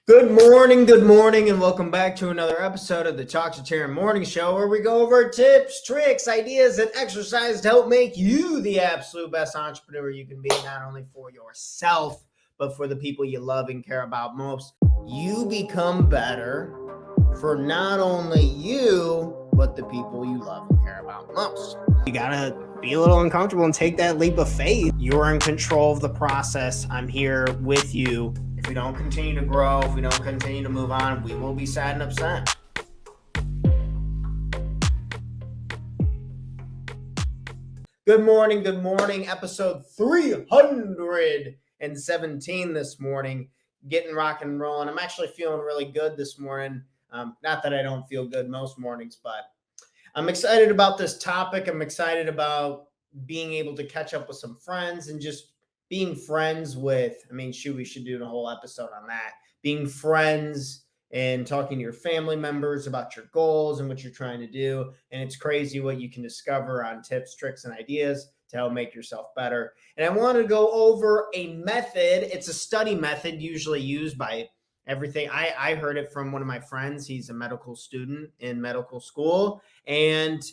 Good morning, and welcome back to another episode of the Talk Morning Show, where we go over tips, tricks, ideas, and exercise to help make you the absolute best entrepreneur you can be, not only for yourself, but for the people you love and care about most. You become better for not only you, but the people you love and care about most. You gotta be a little uncomfortable and take that leap of faith. You're in control of the process. I'm here with you. If we don't continue to grow, if we don't continue to move on, we will be sad and upset. Good morning. Episode 317 this morning. Getting rock and rolling. I'm actually feeling really good this morning. Not that I don't feel good most mornings, but I'm excited about this topic. I'm excited about being able to catch up with some friends and just being friends with, we should do a whole episode on that. Being friends and talking to your family members about your goals and what you're trying to do. And it's crazy what you can discover on tips, tricks, and ideas to help make yourself better. And I want to go over a method. It's a study method usually used by everything. I heard it from one of my friends. He's a medical student in medical school, and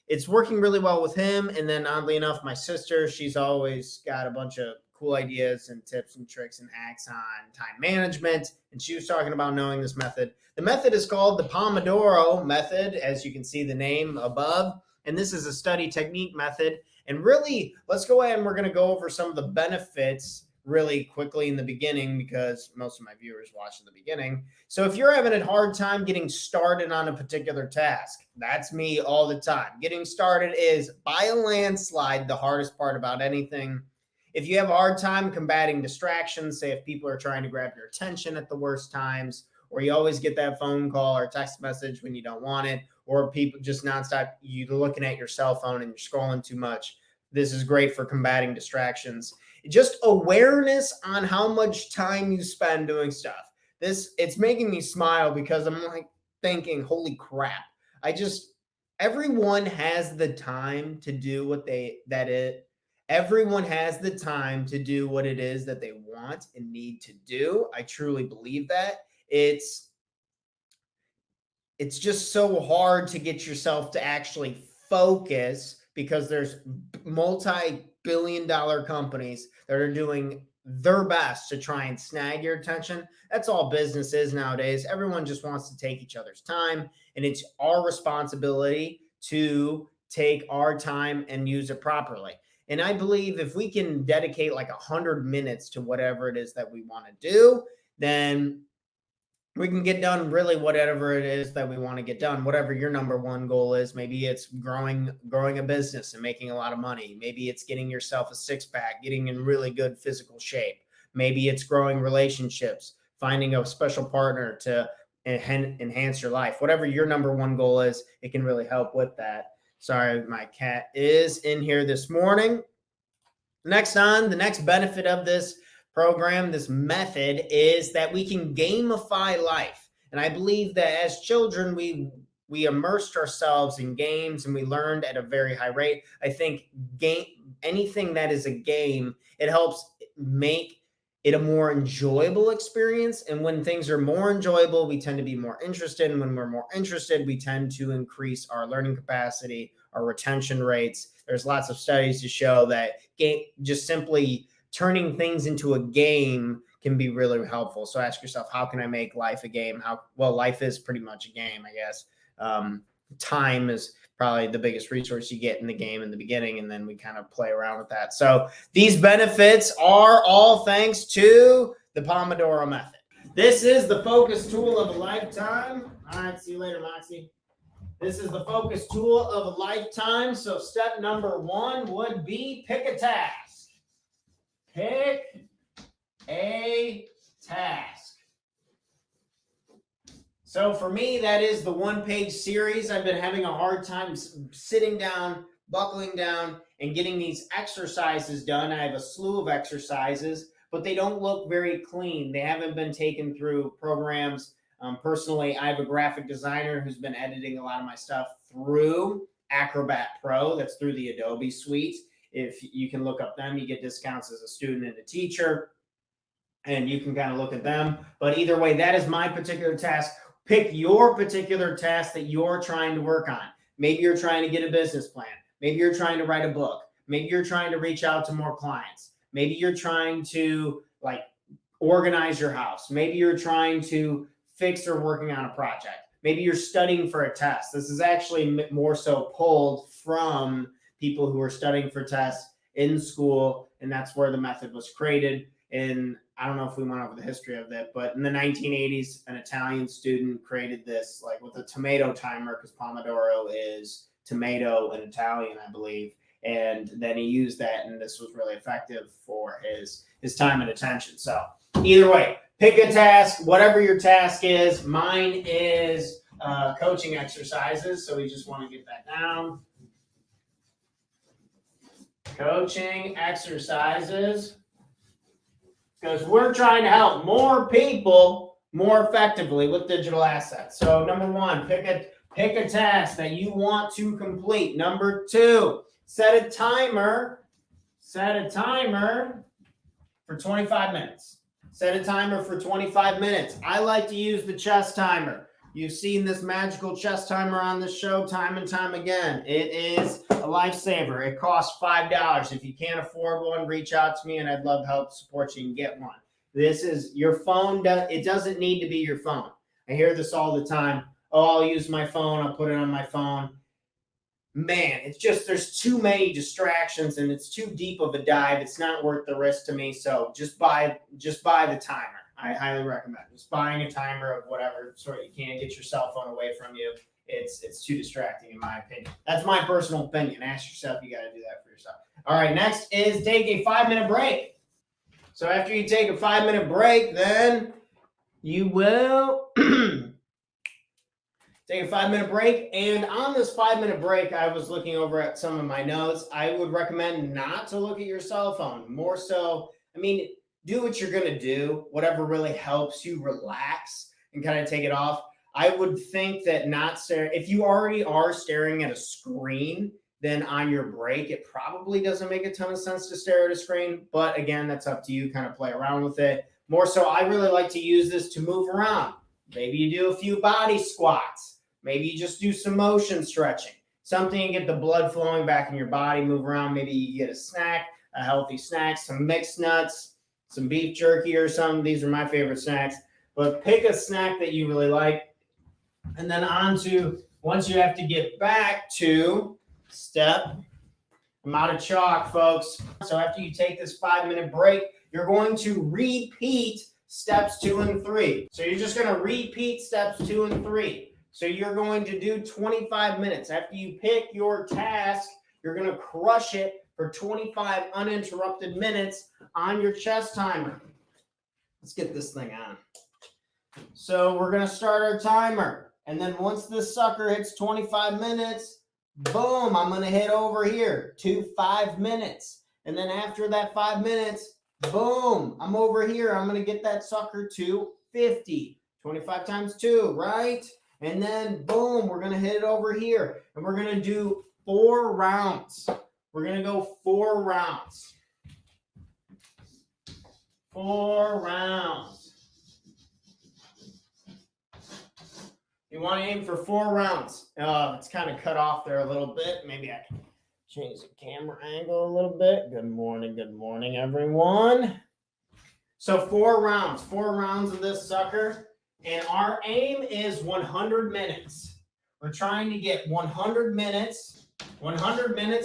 it's working really well with him. And then oddly enough, my sister, she's always got a bunch of cool ideas and tips and tricks and hacks on time management. And she was talking about knowing this method. The method is called the Pomodoro method, as you can see the name above. And this is a study technique method. And really, let's go ahead and we're going to go over some of the benefits really quickly in the beginning, because most of my viewers watch in the beginning. So if you're having a hard time getting started on a particular task, that's me all the time. Getting started is by a landslide the hardest part about anything. If you have a hard time combating distractions, say if people are trying to grab your attention at the worst times, or you always get that phone call or text message when you don't want it, or people just nonstop, you're looking at your cell phone and you're scrolling too much, this is great for combating distractions. Just awareness on how much time you spend doing stuff. It's making me smile because I'm like thinking, holy crap. Everyone has the time to do everyone has the time to do what it is that they want and need to do. I truly believe that. It's just so hard to get yourself to actually focus, because there's multi-billion-dollar companies that are doing their best to try and snag your attention. That's all business is nowadays. Everyone just wants to take each other's time, and it's our responsibility to take our time and use it properly. And I believe if we can dedicate like 100 minutes to whatever it is that we want to do, then we can get done really whatever it is that we want to get done. Whatever your number one goal is, maybe it's growing a business and making a lot of money. Maybe it's getting yourself a six-pack, getting in really good physical shape. Maybe it's growing relationships, finding a special partner to enhance your life. Whatever your number one goal is, it can really help with that. Sorry, my cat is in here this morning. The next benefit of this program, this method, is that we can gamify life. And I believe that as children, we immersed ourselves in games and we learned at a very high rate. I think anything that is a game, it helps make it a more enjoyable experience. And when things are more enjoyable, we tend to be more interested. And when we're more interested, we tend to increase our learning capacity, our retention rates. There's lots of studies to show that just simply turning things into a game can be really helpful. So ask yourself, how can I make life a game? Life is pretty much a game, I guess. Time is probably the biggest resource you get in the game in the beginning, and then we kind of play around with that. So these benefits are all thanks to the Pomodoro method. This is the focus tool of a lifetime. All right, see you later, Moxie. This is the focus tool of a lifetime. So step number one would be pick a task. Pick a task. So for me, that is the one-page series. I've been having a hard time sitting down, buckling down, and getting these exercises done. I have a slew of exercises, but they don't look very clean. They haven't been taken through programs. Personally, I have a graphic designer who's been editing a lot of my stuff through Acrobat Pro. That's through the Adobe suite. If you can look up them, you get discounts as a student and a teacher. and you can kind of look at them. But either way, that is my particular task. Pick your particular task that you're trying to work on. Maybe you're trying to get a business plan. Maybe you're trying to write a book. Maybe you're trying to reach out to more clients. Maybe you're trying to like organize your house. Maybe you're trying to fix or working on a project. Maybe you're studying for a test. This is actually more so pulled from people who are studying for tests in school, and that's where the method was created. And I don't know if we went over the history of it, but in the 1980s, an Italian student created this like with a tomato timer, because Pomodoro is tomato in Italian, I believe. And then he used that, and this was really effective for his time and attention. So either way, pick a task, whatever your task is. Mine is coaching exercises, so we just want to get that down. Coaching exercises, because we're trying to help more people more effectively with digital assets. So number one, pick a task that you want to complete. Number two, set a timer for 25 minutes. Set a timer for 25 minutes. I like to use the chess timer. You've seen this magical chess timer on this show time and time again. It is a lifesaver. It costs $5. If you can't afford one, reach out to me and I'd love to help support you and get one. This is your phone. It doesn't need to be your phone. I hear this all the time. Oh, I'll use my phone. I'll put it on my phone. Man, it's just there's too many distractions and it's too deep of a dive. It's not worth the risk to me. So just buy the timer. I highly recommend just buying a timer of whatever sort. You can't get your cell phone away from you. It's too distracting in my opinion. That's my personal opinion. Ask yourself, you got to do that for yourself. All right, next is take a 5-minute break. So after you take a 5-minute break, then you will take a 5-minute break. And on this 5-minute break, I was looking over at some of my notes. I would recommend not to look at your cell phone. More so, do what you're going to do, whatever really helps you relax and kind of take it off. I would think that if you already are staring at a screen, then on your break, it probably doesn't make a ton of sense to stare at a screen. But again, that's up to you, kind of play around with it. More so, I really like to use this to move around. Maybe you do a few body squats. Maybe you just do some motion stretching. Something to get the blood flowing back in your body, move around. Maybe you get a snack, a healthy snack, some mixed nuts, some beef jerky or something. These are my favorite snacks. But pick a snack that you really like. And then once you have to get back to step. I'm out of chalk, folks. So after you take this 5-minute break, you're going to repeat steps 2 and 3. So you're just going to repeat steps 2 and 3. So you're going to do 25 minutes. After you pick your task, you're going to crush it for 25 uninterrupted minutes on your chess timer. Let's get this thing on. So we're going to start our timer. And then once this sucker hits 25 minutes, boom, I'm going to hit over here to 5 minutes. And then after that 5 minutes, boom, I'm over here. I'm going to get that sucker to 50. 25 times 2, right? And then boom, we're going to hit it over here. And we're going to do 4 rounds. We're going to go 4 rounds. 4 rounds. You want to aim for 4 rounds. It's kind of cut off there a little bit. Maybe I can change the camera angle a little bit. Good morning, everyone. So 4 rounds. 4 rounds of this sucker. And our aim is 100 minutes. We're trying to get 100 minutes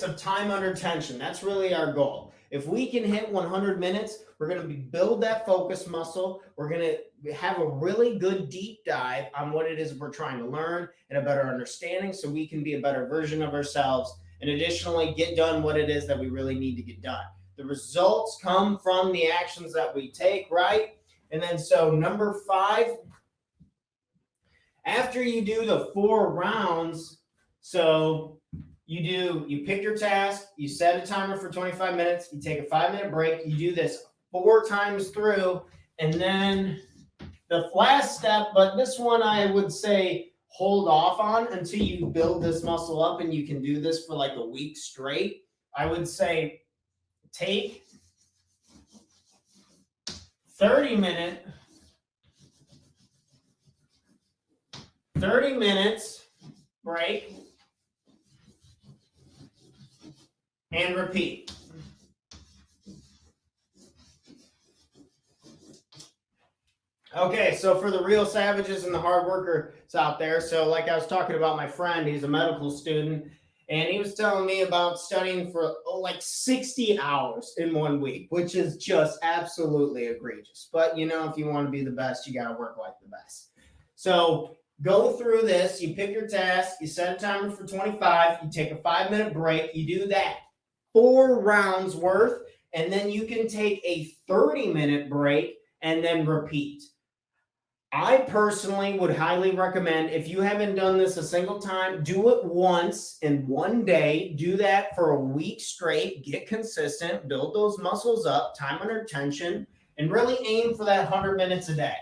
of time under tension. That's really our goal. If we can hit 100 minutes, we're going to build that focus muscle. We're going to have a really good deep dive on what it is we're trying to learn and a better understanding so we can be a better version of ourselves and additionally get done what it is that we really need to get done. The results come from the actions that we take, right? And then so number 5, after you do the 4 rounds, so you pick your task, you set a timer for 25 minutes, you take a 5-minute break, you do this 4 times through, and then the last step, but this one I would say hold off on until you build this muscle up and you can do this for like a week straight. I would say take 30 minutes break and repeat. Okay, so for the real savages and the hard workers out there, so like I was talking about my friend, he's a medical student, and he was telling me about studying for like 60 hours in 1 week, which is just absolutely egregious. But if you want to be the best, you got to work like the best. So go through this, you pick your task, you set a timer for 25, you take a 5-minute break, you do that 4 rounds worth, and then you can take a 30-minute break and then repeat. I personally would highly recommend, if you haven't done this a single time, do it once in one day. Do that for a week straight. Get consistent, build those muscles up, time under tension, and really aim for that 100 minutes a day.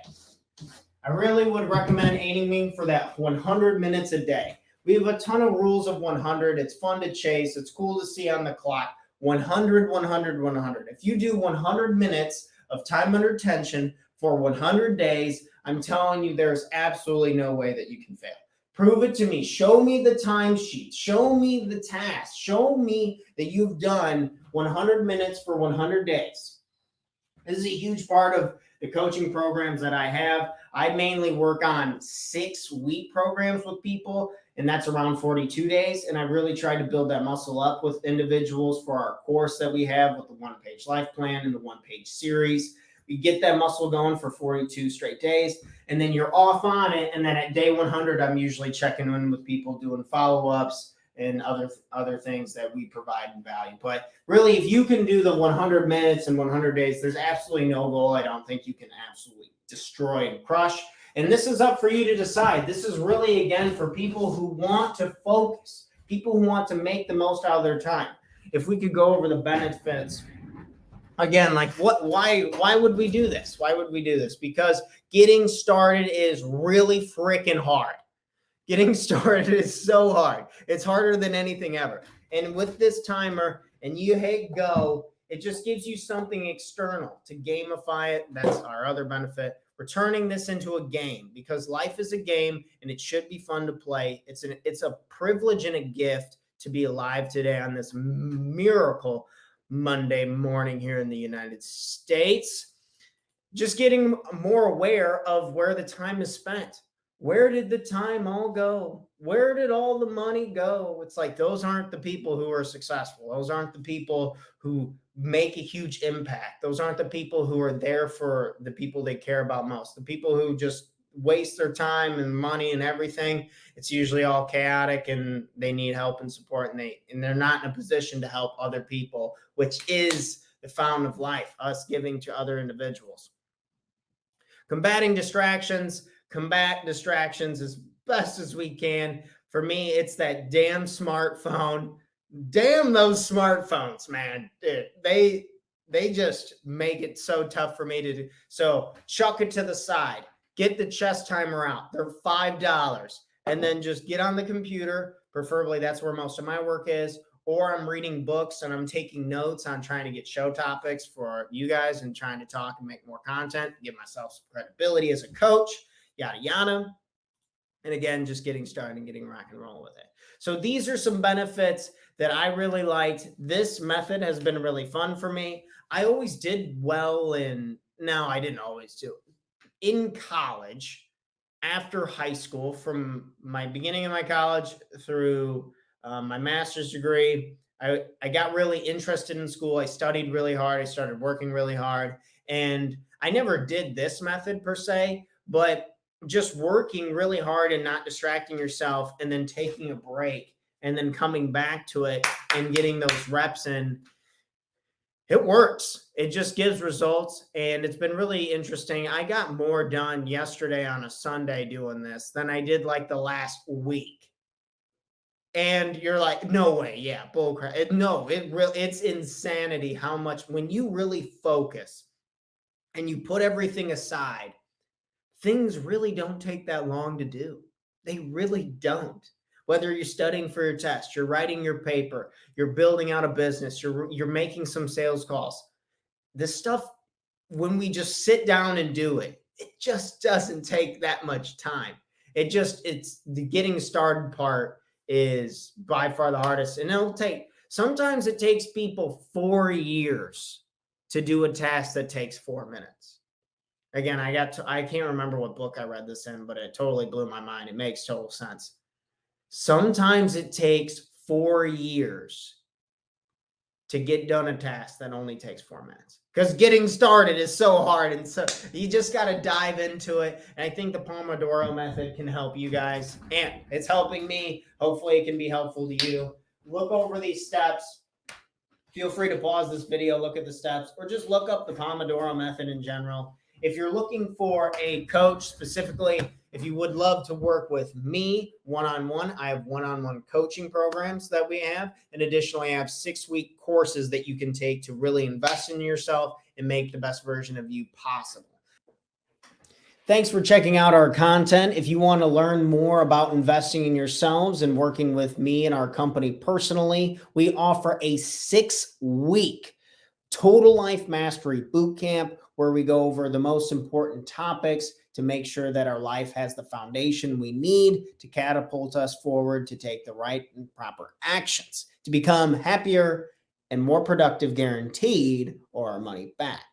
I really would recommend aiming for that 100 minutes a day. We have a ton of rules of 100. It's fun to chase. It's cool to see on the clock. 100, 100, 100. If you do 100 minutes of time under tension for 100 days, I'm telling you, there's absolutely no way that you can fail. Prove it to me. Show me the timesheet. Show me the task. Show me that you've done 100 minutes for 100 days. This is a huge part of the coaching programs that I have. I mainly work on 6-week programs with people, and that's around 42 days. And I really try to build that muscle up with individuals for our course that we have with the 1-page life plan and the 1-page series. You get that muscle going for 42 straight days, and then you're off on it. And then at day 100, I'm usually checking in with people, doing follow-ups and other things that we provide in value. But really, if you can do the 100 minutes in 100 days, there's absolutely no goal I don't think you can absolutely destroy and crush. And this is up for you to decide. This is really, again, for people who want to focus, people who want to make the most out of their time. If we could go over the benefits again, like why would we do this? Why would we do this? Because getting started is really freaking hard. Getting started is so hard. It's harder than anything ever. And with this timer and you hit go, it just gives you something external to gamify it. That's our other benefit. We're turning this into a game because life is a game and it should be fun to play. It's a privilege and a gift to be alive today on this miracle Monday morning here in the United States. Just getting more aware of where the time is spent. Where did the time all go? Where did all the money go? It's like those aren't the people who are successful. Those aren't the people who make a huge impact. Those aren't the people who are there for the people they care about most. The people who just waste their time and money and everything, it's usually all chaotic and they need help and support, and they're not in a position to help other people, which is the fountain of life, us giving to other individuals. Combat distractions as best as we can. For me, it's that damn smartphone. Damn those smartphones, man. Dude, they just make it so tough for me to do. So chuck it to the side. Get the chess timer out. They're $5. And then just get on the computer. Preferably that's where most of my work is. Or I'm reading books and I'm taking notes on trying to get show topics for you guys and trying to talk and make more content, give myself some credibility as a coach, yada, yada. And again, just getting started and getting rock and roll with it. So these are some benefits that I really liked. This method has been really fun for me. I always did well I didn't always do it. In college, after high school, from my beginning of my college through my master's degree, I got really interested in school. I studied really hard. I started working really hard. And I never did this method per se, but just working really hard and not distracting yourself and then taking a break and then coming back to it and getting those reps in, it works. It just gives results. And it's been really interesting. I got more done yesterday on a Sunday doing this than I did like the last week. And you're like, no way. Yeah, bullcrap. It's insanity how much, when you really focus and you put everything aside, things really don't take that long to do. They really don't. Whether you're studying for your test, you're writing your paper, you're building out a business, you're making some sales calls. This stuff when we just sit down and do it, it just doesn't take that much time. It's the getting started part is by far the hardest. And sometimes it takes people 4 years to do a task that takes 4 minutes. Again, I can't remember what book I read this in, but it totally blew my mind. It makes total sense. Sometimes it takes 4 years to get done a task that only takes 4 minutes, because getting started is so hard. And so you just got to dive into it. And I think the Pomodoro method can help you guys, and it's helping me. Hopefully it can be helpful to you. Look over these steps. Feel free to pause this video, look at the steps, or just look up the Pomodoro method in general. If you're looking for a coach specifically, if you would love to work with me one-on-one, I have one-on-one coaching programs that we have. And additionally, I have 6-week courses that you can take to really invest in yourself and make the best version of you possible. Thanks for checking out our content. If you want to learn more about investing in yourselves and working with me and our company personally, we offer a 6-week Total Life Mastery Bootcamp where we go over the most important topics to make sure that our life has the foundation we need to catapult us forward to take the right and proper actions to become happier and more productive, guaranteed, or our money back.